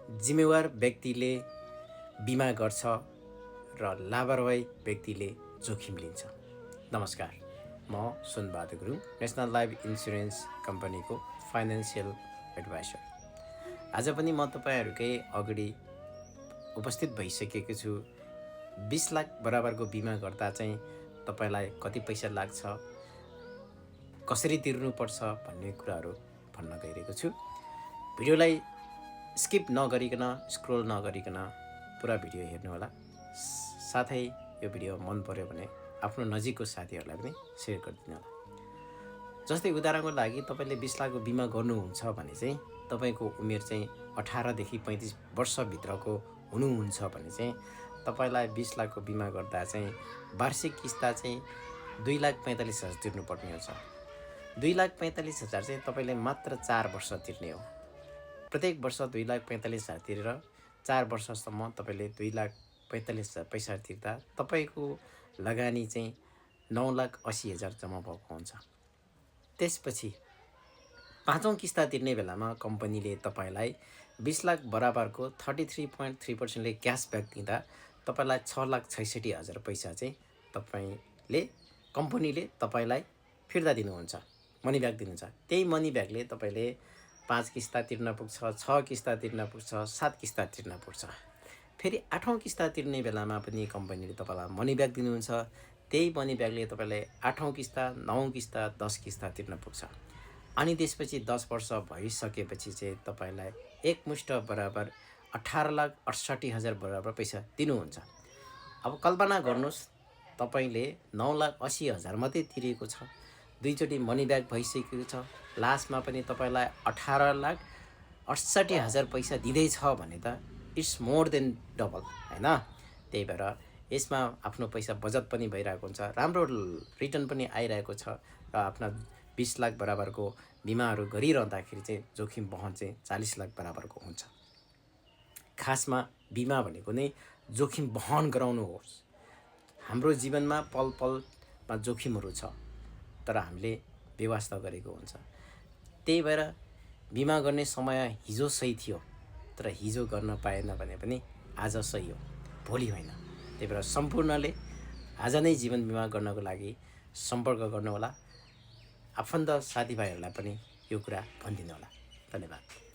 जिम्मेवार व्यक्तिले बिमा गर्छ र लापरवाही व्यक्तिले जोखिम लिन्छ। नमस्कार, म सुनबहादुर गुरुङ, नेसनल लाइफ इन्सुरेन्स कम्पनीको फाइनेन्सियल एडभाइजर। आज पनि म तपाईँहरूकै अगाडि उपस्थित भइसकेको छु। 20 लाख बराबरको बिमा गर्दा चाहिँ तपाईँलाई कति पैसा लाग्छ, कसरी तिर्नुपर्छ भन्ने कुराहरू भन्न गइरहेको छु। भिडियोलाई स्किप नगरिकन, स्क्रोल नगरिकन पुरा भिडियो हेर्नुहोला। साथै यो भिडियो मन पर्यो भने आफ्नो नजिकको साथीहरूलाई पनि सेयर गरिदिनु होला। जस्तै उदाहरणको लागि तपाईँले 20 लाखको बिमा गर्नुहुन्छ भने चाहिँ तपाईँको उमेर चाहिँ 18 देखि 35 वर्षभित्रको हुनुहुन्छ भने चाहिँ तपाईँलाई 20 लाखको बिमा गर्दा चाहिँ वार्षिक किस्ता चाहिँ 2,45,000 तिर्नुपर्ने हुन्छ। 2,45,000 चाहिँ तपाईँले मात्र 4 वर्ष तिर्ने हो। प्रत्येक वर्ष 2,45,000 तिरेर 4 वर्षसम्म तपाईँले 2,45,000 पैसा तिर्दा तपाईँको लगानी चाहिँ 9,80,000 जम्मा भएको हुन्छ। त्यसपछि 5औं किस्ता तिर्ने बेलामा कम्पनीले तपाईँलाई 20 लाख बराबरको 33.3% क्यासब्याक दिँदा तपाईँलाई 6,66,000 पैसा चाहिँ कम्पनीले तपाईँलाई फिर्ता दिनुहुन्छ, मनी ब्याक दिनुहुन्छ। त्यही मनी ब्याकले तपाईँले 5 किस्ता तिर्न पुग्छ, 6 किस्ता तिर्न पुग्छ, 7 किस्ता तिर्न पुग्छ। फेरि 8औं किस्ता तिर्ने बेलामा पनि कम्पनीले तपाईँलाई मनी ब्याक दिनुहुन्छ। त्यही मनी ब्याकले तपाईँलाई 8औं किस्ता, 9औं किस्ता, 10 किस्ता तिर्न पुग्छ। अनि त्यसपछि 10 वर्ष भइसकेपछि चाहिँ तपाईँलाई एकमुष्ट बराबर 18,68,000 बराबर पैसा दिनुहुन्छ। अब कल्पना गर्नुहोस्, तपाईँले 9,80,000 मात्रै तिरेको छ, दुईचोटि मनी ब्याक भइसकेको छ, लास्टमा पनि तपाईँलाई 18,68,000 पैसा दिँदैछ भने त इट्स मोर देन डबल, होइन? त्यही भएर यसमा आफ्नो पैसा बचत पनि भइरहेको हुन्छ, राम्रो रिटर्न पनि आइरहेको छ र आफ्ना 20 लाख बराबरको बिमाहरू गरिरहँदाखेरि चाहिँ जोखिम वहन चाहिँ 40 लाख बराबरको हुन्छ। खासमा बिमा भनेको नै जोखिम वहन गराउनु होस्। हाम्रो जीवनमा पल पलमा जोखिमहरू छ, तर हामीले बेवास्ता गरेको हुन्छ। त्यही भएर बिमा गर्ने समय हिजो सही थियो, तर हिजो गर्न पाएन भने पनि आज सही हो, भोलि होइन। त्यही भएर सम्पूर्णले आज नै जीवन बिमा गर्नको लागि सम्पर्क गर्नुहोला। आफन्त साथीभाइहरूलाई पनि यो कुरा भनिदिनु होला। धन्यवाद।